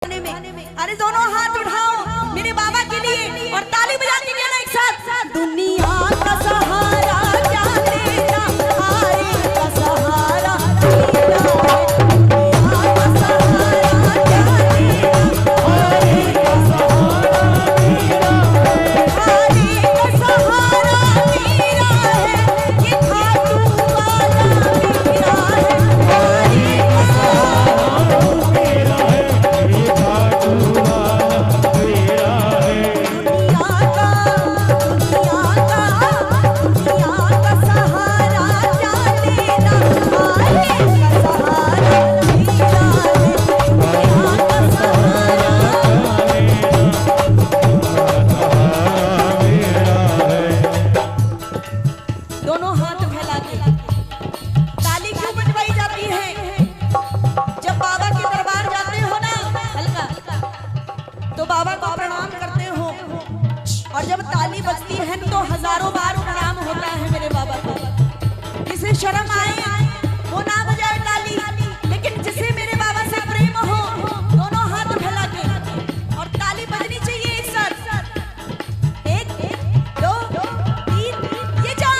अरे दोनों हाथ उठाओ मेरे बाबा के लिए और ताली बजा दीजिए ना एक साथ। दुनिया का सहारा क्या लेना, हारे का सहारा तेरा है। दुनिया का सहारा क्या लेना, हारे का सहारा तेरा है। हारे का सहारा तेरा है, ये खाटू वाला मेरा है। हारे का सहारा तेरा है, ये खाटू दोनों हाथ फैला के ताली क्यों बजवाई जाती है? जब बाबा के दरबार जाते हो ना हल्का तो बाबा को प्रणाम करते हो, और जब ताली बजती है तो हजारों बार प्रणाम होता है मेरे बाबा को। जिसे शर्म आए वो ना बजाए ताली, लेकिन जिसे मेरे बाबा से प्रेम हो दोनों हाथ फैला के और ताली बजनी चाहिए एक साथ। एक दो तीन, ये जा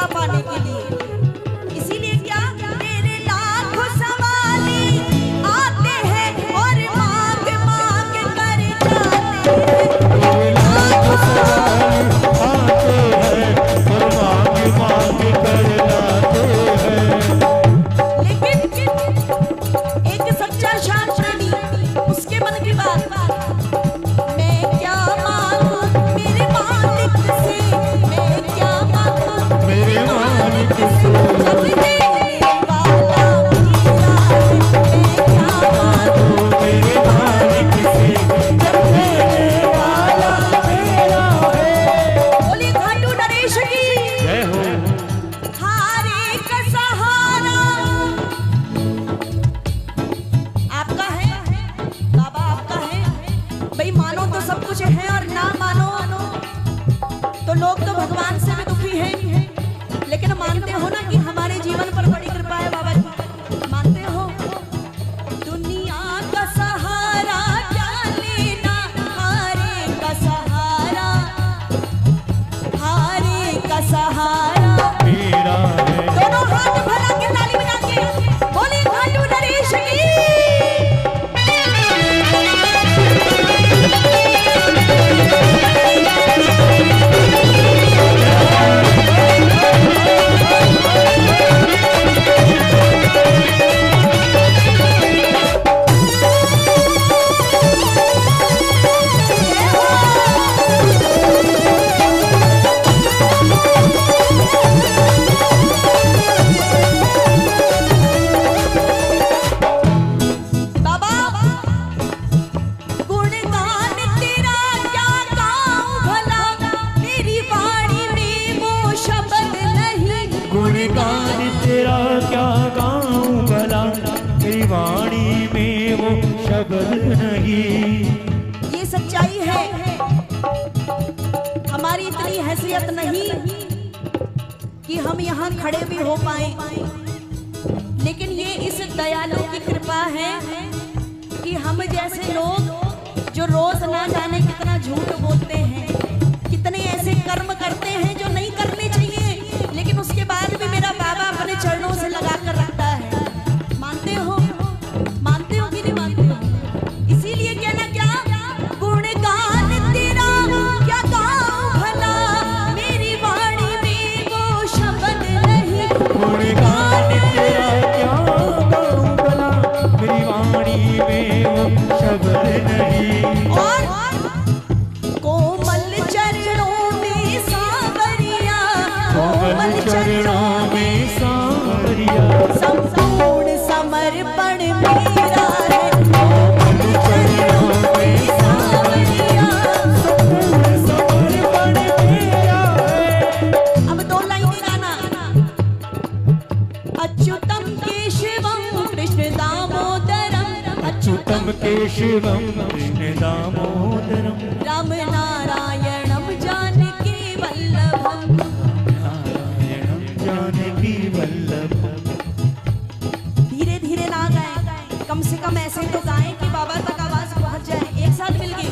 पाने के लिए। इसीलिए क्या तेरे लाखों सवाली आते हैं और मांग मांग कर जाते हैं। लाखों सवाली आते हैं और मांग मांग कर जाते हैं। लेकिन एक सच्चा शान प्रेमी उसके मन की बात, मैं क्या मांगू मेरे मालिक से, मैं क्या मांगू मेरे मालिक से। जब देने वाला मेरा है, मैं क्या मांगू मेरे मालिक से। जब देने वाला मेरा है। बोली खाटू नरेश की जय हो। हारे का सहारा आपका है, बाबा आपका है। भाई मानो तो सब कुछ है और ना मानो तो लोग तो भगवान से भी दुखी हैं, लेकिन मानते हो ना कि हमारे जीवन पर बड़ी कृपा है बाबा की? मानते हो? दुनिया का सहारा क्या लेना, हारे का सहारा, हारे का सहारा मेरा है। दोनों हाथ फैला के ताली बजा के बोली खाटू नरेश की। गुणगान तेरा क्या गाऊं भला, मेरी वाणी में वो शब्द नहीं। ये सच्चाई है, हमारी इतनी हैसियत नहीं कि हम यहाँ खड़े भी हो पाए, लेकिन ये इस दयालु की कृपा है कि हम जैसे लोग जो रोज ना जाने कितना झूठ बोलते हैं, कितने ऐसे कर्म करते हैं जो नहीं करने चाहिए, लेकिन उसके बाद भी में सांवरिया, संपूर्ण समर्पण मेरा है मन चरणों में सांवरिया, संपूर्ण समर्पण मेरा है। अब 2 लाइन गाना। अच्युतम केशवम कृष्ण दामोदरम, अच्युतम केशवम कृष्ण दामोदरम, राम नारायणम जानकी वल्लभम। नारायणम जानकी वल्लभम। धीरे धीरे ना गाएं, कम से कम ऐसे तो गाएं कि बाबा तक आवाज पहुंच जाए। एक साथ मिलके।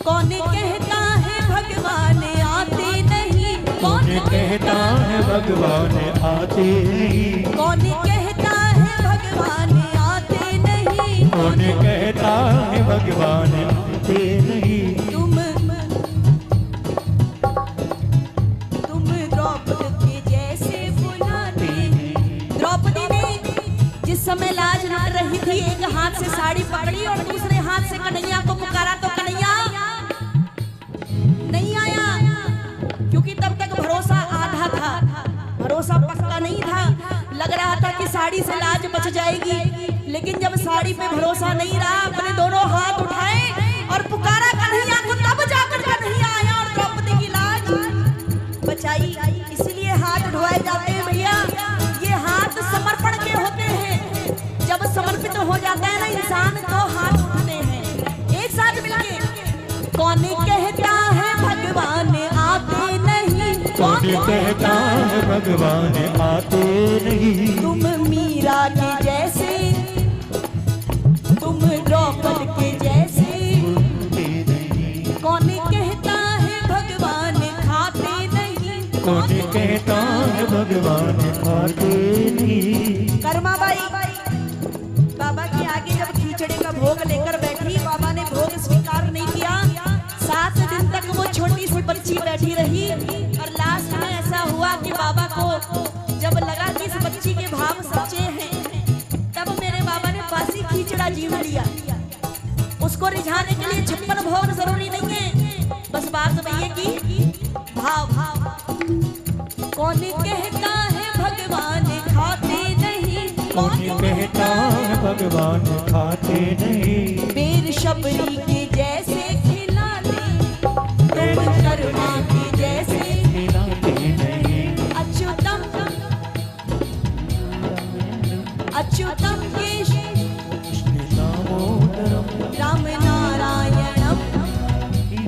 कौन कहता है भगवान आते नहीं, कौन कहता है भगवान आते नहीं, कौन कहता है भगवान आते नहीं, कौन कहता है भगवान आते नहीं। तुम द्रौपदी के जैसे बुलाते। द्रौपदी ने जिस समय लाज ना रही थी, एक हाथ से साड़ी पकड़ी और दूसरे हाथ से कन्हैया को पुकारा, तो कन्हैया नहीं आया, क्योंकि तब तक भरोसा आधा था, भरोसा पक्का नहीं था। लग रहा था कि साड़ी से लाज बच जाएगी, लेकिन जब साड़ी पे भरोसा नहीं रहा, अपने दोनों हाथ उठाए और पुकारा कन्हैया को, तब जाकर कन्हैया आया और द्रौपदी की लाज बचाई। इसलिए हाथ उठवाए जाते हैं भैया, ये हाथ समर्पण के होते हैं। जब समर्पित हो जाता है ना इंसान, तो हाथ उठते हैं। एक साथ मिलके। कौन कहता है भगवान आते नहीं, कौन कहता है भगवान आते नहीं। तुम मीरा के जैसे, तुम द्रौपदी के जैसे। कौन कहता है भगवान खाते नहीं, कौन कहता है भगवान खाते नहीं। कर्मा बाई बाबा के आगे जब खिचड़ी का भोग लेकर बैठी, बाबा ने भोग स्वीकार नहीं किया। 7 दिन तक वो छोटी सी बच्ची बैठी रही, और लास्ट में ऐसा हुआ कि बाबा को जब लगा कि इस बच्ची के भाव सच्चे हैं, तब मेरे बाबा ने बासी खिचड़ा जीव लिया। उसको रिझाने के लिए 56 भोग जरूरी नहीं है, बस बात भैया की भाव। कौन कहता है भगवान खाते नहीं, कौन कहता है भगवान खाते नहीं। बेर शबरी के जैसे खिलाते, तुम कर्मा के जैसे खिलाते नहीं। अच्युतम अच्युतम केशव कृष्ण दामोदरम राम नारायणम,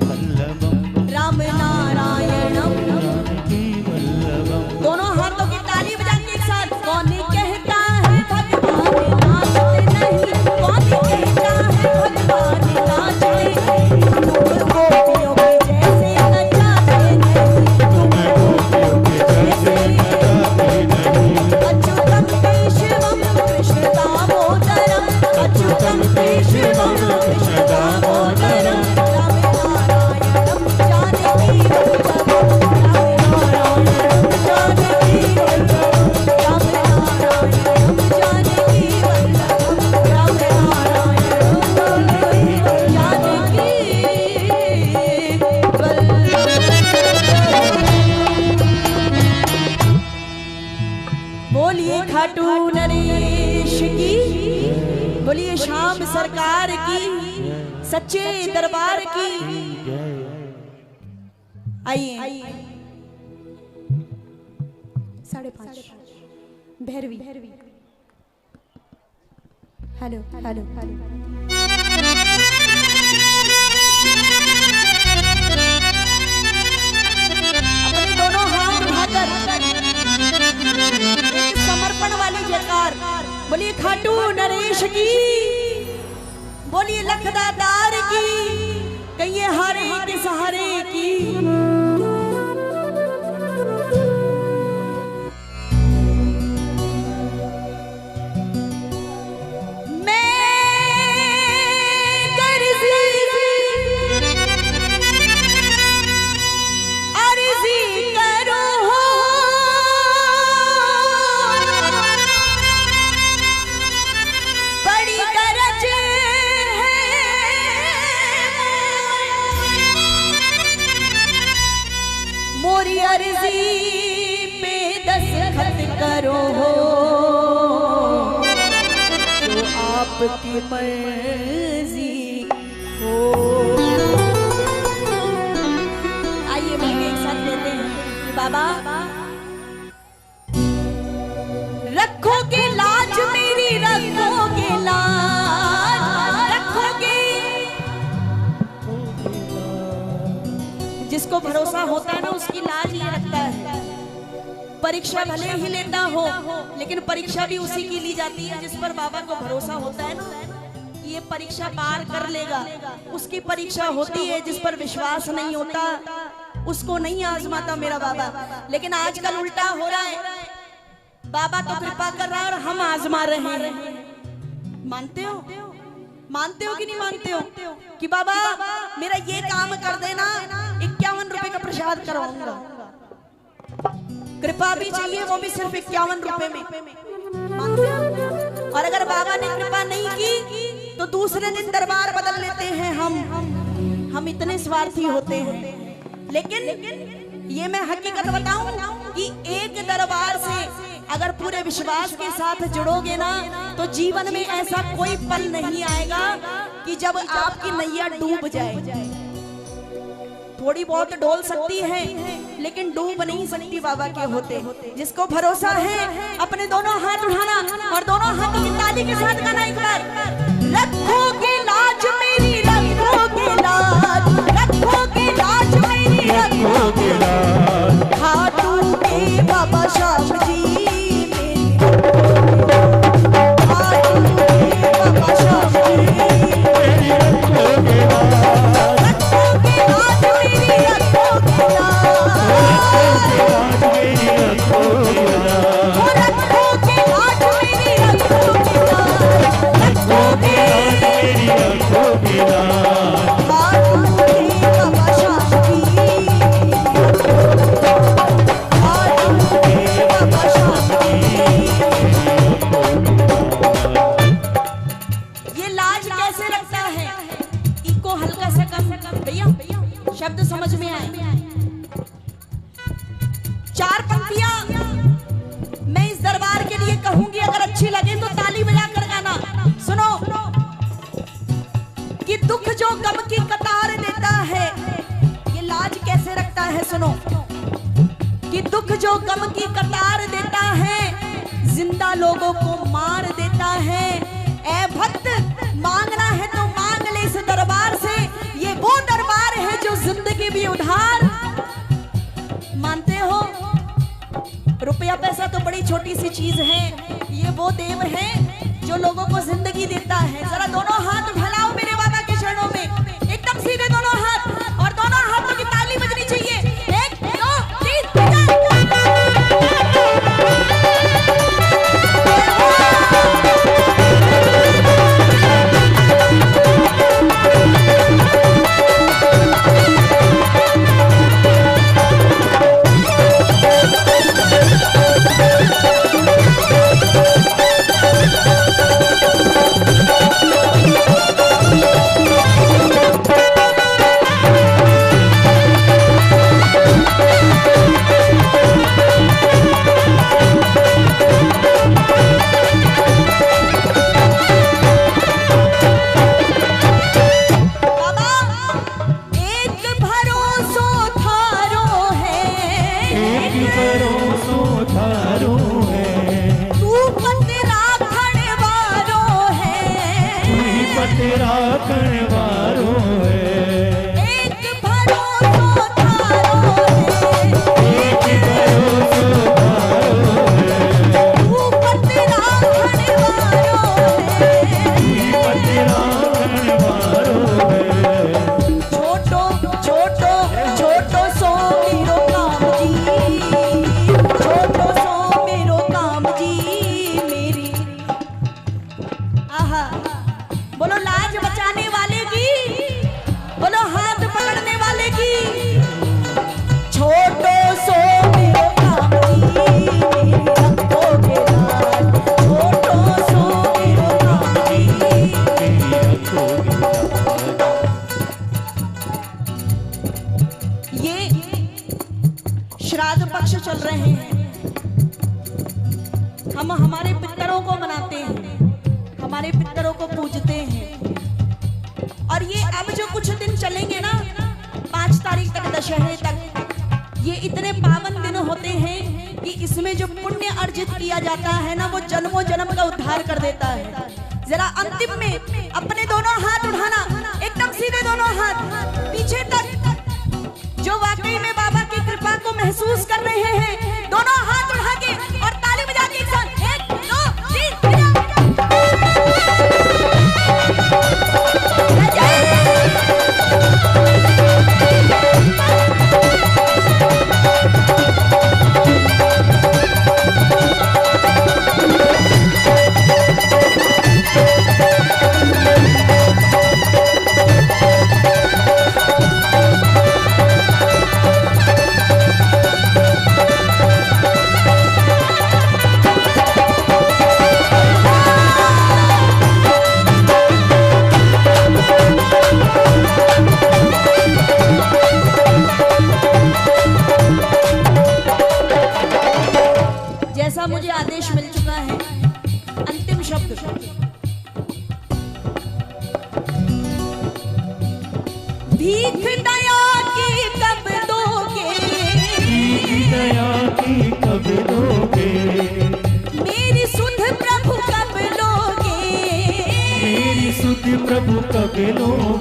वल्लभम, राम नारायणम। जानकी वल्लभम। दोनों हाथों की ताली बजा के एक साथ। कौन कहता है भगवान नाचते नहीं, कौन कहता है भगवान नाचते नहीं। तुम गोपियों के जैसे नचाते नहीं, तुम गोपियों के जैसे नचाते नहीं। अच्युतम केशवम कृष्ण दामोदरम, अच्युतम केशवम कृष्ण दामोदरम। राम नारायणम जानकी वल्लभम, राम नारायणम जानकी वल्लभम, राम नारायणम जानकी वल्लभम, राम नारायणम जानकी वल्लभम। बोलिए खाटू नरेश की, बोलिए श्याम सरकार की, सच्चे दरबार की। आइए 5:30 भैरवी। Hello hello hello. अपने दोनों हाथ उठाकर एक समर्पण वाली जयकार। बोलिए खाटू नरेश की, बोलिए लखदातार की, कहिए हारे के सहारे की। करो हो जो आपकी मर्जी हो। आइए मिलके एक साथ लेते हैं। बाबा रखोगे लाज मेरी, रखोगे लाज, रखोगे। जिसको भरोसा होता है ना उसकी लाज ये रखता है। परीक्षा भले ही लेता हो लेकिन परीक्षा भी उसी की ली जाती है जिस पर बाबा को भरोसा होता है ना, ये परीक्षा पार कर लेगा। उसकी परीक्षा होती है, जिस पर विश्वास नहीं होता उसको नहीं आजमाता मेरा बाबा। लेकिन आजकल उल्टा हो रहा है, बाबा तो कृपा कर रहा है और हम आजमा रहे हैं। मानते हो, मानते हो कि नहीं मानते हो कि बाबा मेरा ये काम कर देना, 51 रुपए का प्रसाद करवाऊंगा। कृपा भी चाहिए, वो भी सिर्फ 51 रुपए में। मानते हो? और अगर बाबा ने कृपा नहीं की तो दूसरे दिन दरबार बदल लेते हैं हम इतने स्वार्थी होते हैं। लेकिन ये मैं हकीकत बताऊं कि एक दरबार से अगर पूरे विश्वास के साथ जुड़ोगे ना तो जीवन में ऐसा कोई पल नहीं आएगा कि जब आपकी नैया डूब जाए। थोड़ी बहुत डोल सकती है लेकिन डूब नहीं सकती बाबा के होते। जिसको भरोसा है अपने दोनों हाथ उठाना और दोनों हाथों की ताली के साथ गाना एक बार। रखोगे लाज मेरी, रखोगे लाज, रखोगे लाज मेरी, रखोगे लाज। खाटू के बाबा श्याम जी शब्द समझ में आए। 4 पंक्तियां मैं इस दरबार के लिए कहूंगी, अगर अच्छी लगे तो ताली बजाकर गाना। सुनो कि दुख जो गम की कतार देता है ये लाज कैसे रखता है। सुनो कि दुख जो गम की कतार देता है जिंदा लोगों को मार देता है। ऐ भक्त मांगना है तो मांग ले इस दरबार से, ये वो दरबार है जो जिंदगी भी उधार। मानते हो रुपया पैसा तो बड़ी छोटी सी चीज है, ये वो देव है जो लोगों को जिंदगी देता है। जरा दोनों हाथ फैलाओ मेरे बाबा के चरणों में, एकदम सीधे दोनों हाथ, और दोनों हाथों की ताली बजनी चाहिए। 1 2 3 Thank you. हम हमारे पितरों को मनाते हैं, हमारे पितरों को पूजते हैं। और ये अब जो कुछ दिन चलेंगे ना, 5 तारीख तक, दशहरे तक, ये इतने पावन दिन होते हैं कि इसमें जो पुण्य अर्जित किया जाता है ना, वो जन्मों जन्म का उद्धार कर देता है। जरा अंतिम में अपने दोनों हाथ उठाना, एकदम सीधे दोनों हाथ पीछे तक, जो वाकई में बाबा की कृपा को महसूस कर रहे हैं, दोनों हाथ उठा के और ताली बजा के एक साथ 1 2 3 जैसा मुझे आदेश मिल चुका है, अंतिम शब्द भीख दया की कब दोगे, भीख दया की कब दोगे, मेरी सुध प्रभु कब लोगे, मेरी सुध प्रभु कब लोगे।